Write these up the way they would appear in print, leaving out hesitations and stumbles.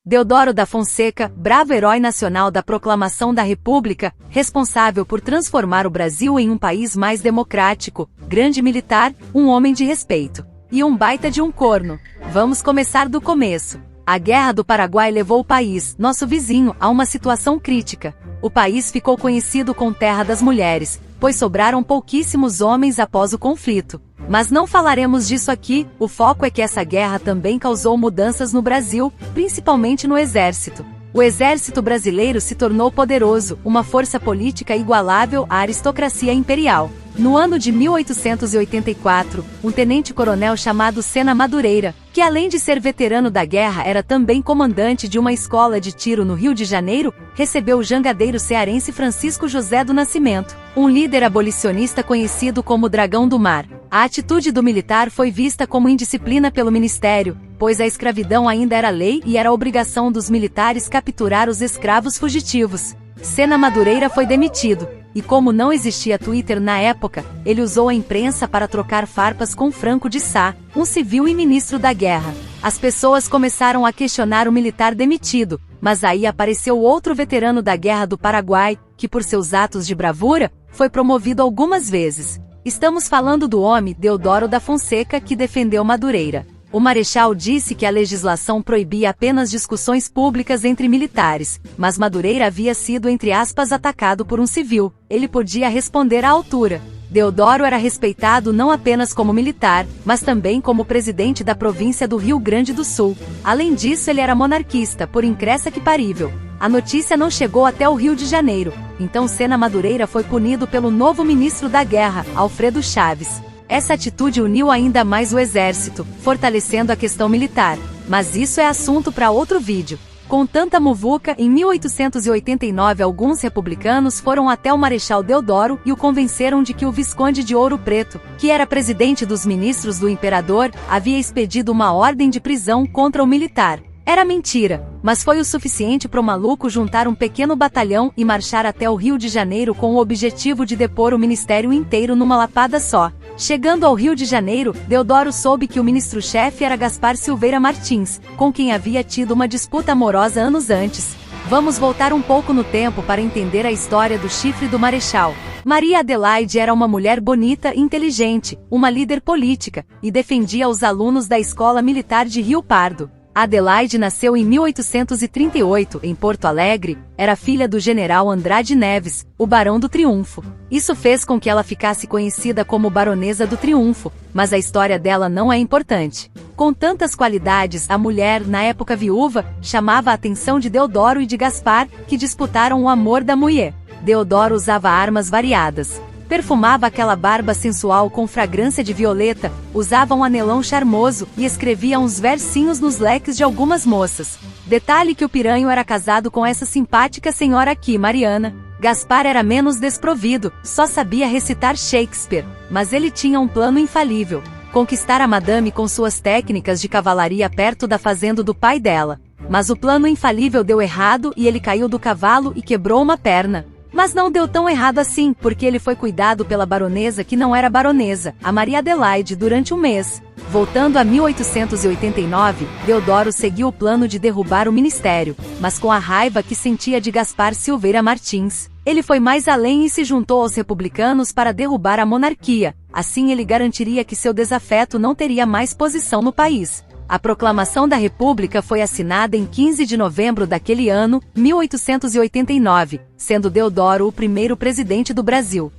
Deodoro da Fonseca, bravo herói nacional da proclamação da República, responsável por transformar o Brasil em um país mais democrático, grande militar, um homem de respeito. E um baita de um corno. Vamos começar do começo. A Guerra do Paraguai levou o país, nosso vizinho, a uma situação crítica. O país ficou conhecido como Terra das Mulheres, pois sobraram pouquíssimos homens após o conflito. Mas não falaremos disso aqui, o foco é que essa guerra também causou mudanças no Brasil, principalmente no Exército. O Exército brasileiro se tornou poderoso, uma força política igualável à aristocracia imperial. No ano de 1884, um tenente-coronel chamado Sena Madureira, que além de ser veterano da guerra era também comandante de uma escola de tiro no Rio de Janeiro, recebeu o jangadeiro cearense Francisco José do Nascimento, um líder abolicionista conhecido como Dragão do Mar. A atitude do militar foi vista como indisciplina pelo Ministério, pois a escravidão ainda era lei e era obrigação dos militares capturar os escravos fugitivos. Sena Madureira foi demitido, e como não existia Twitter na época, ele usou a imprensa para trocar farpas com Franco de Sá, um civil e ministro da guerra. As pessoas começaram a questionar o militar demitido, mas aí apareceu outro veterano da Guerra do Paraguai, que por seus atos de bravura, foi promovido algumas vezes. Estamos falando do homem Deodoro da Fonseca que defendeu Madureira. O marechal disse que a legislação proibia apenas discussões públicas entre militares, mas Madureira havia sido entre aspas atacado por um civil. Ele podia responder à altura. Deodoro era respeitado não apenas como militar, mas também como presidente da província do Rio Grande do Sul. Além disso, ele era monarquista, por incrédula que parível. A notícia não chegou até o Rio de Janeiro, então Sena Madureira foi punido pelo novo ministro da Guerra, Alfredo Chaves. Essa atitude uniu ainda mais o exército, fortalecendo a questão militar. Mas isso é assunto para outro vídeo. Com tanta muvuca, em 1889 alguns republicanos foram até o Marechal Deodoro e o convenceram de que o Visconde de Ouro Preto, que era presidente dos ministros do imperador, havia expedido uma ordem de prisão contra o militar. Era mentira, mas foi o suficiente para o maluco juntar um pequeno batalhão e marchar até o Rio de Janeiro com o objetivo de depor o ministério inteiro numa lapada só. Chegando ao Rio de Janeiro, Deodoro soube que o ministro-chefe era Gaspar Silveira Martins, com quem havia tido uma disputa amorosa anos antes. Vamos voltar um pouco no tempo para entender a história do chifre do Marechal. Maria Adelaide era uma mulher bonita e inteligente, uma líder política, e defendia os alunos da Escola Militar de Rio Pardo. Adelaide nasceu em 1838, em Porto Alegre, era filha do general Andrade Neves, o Barão do Triunfo. Isso fez com que ela ficasse conhecida como Baronesa do Triunfo, mas a história dela não é importante. Com tantas qualidades, a mulher, na época viúva, chamava a atenção de Deodoro e de Gaspar, que disputaram o amor da mulher. Deodoro usava armas variadas. Perfumava aquela barba sensual com fragrância de violeta, usava um anelão charmoso e escrevia uns versinhos nos leques de algumas moças. Detalhe que o piranho era casado com essa simpática senhora aqui, Mariana. Gaspar era menos desprovido, só sabia recitar Shakespeare, mas ele tinha um plano infalível: conquistar a madame com suas técnicas de cavalaria perto da fazenda do pai dela. Mas o plano infalível deu errado e ele caiu do cavalo e quebrou uma perna. Mas não deu tão errado assim, porque ele foi cuidado pela baronesa que não era baronesa, a Maria Adelaide, durante um mês. Voltando a 1889, Deodoro seguiu o plano de derrubar o ministério, mas com a raiva que sentia de Gaspar Silveira Martins, ele foi mais além e se juntou aos republicanos para derrubar a monarquia. Assim ele garantiria que seu desafeto não teria mais posição no país. A Proclamação da República foi assinada em 15 de novembro daquele ano, 1889, sendo Deodoro o primeiro presidente do Brasil.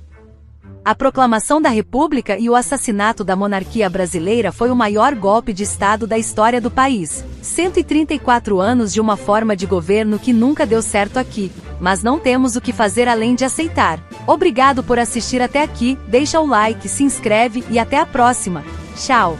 A Proclamação da República e o assassinato da monarquia brasileira foi o maior golpe de Estado da história do país. 134 anos de uma forma de governo que nunca deu certo aqui, mas não temos o que fazer além de aceitar. Obrigado por assistir até aqui, deixa o like, se inscreve e até a próxima. Tchau!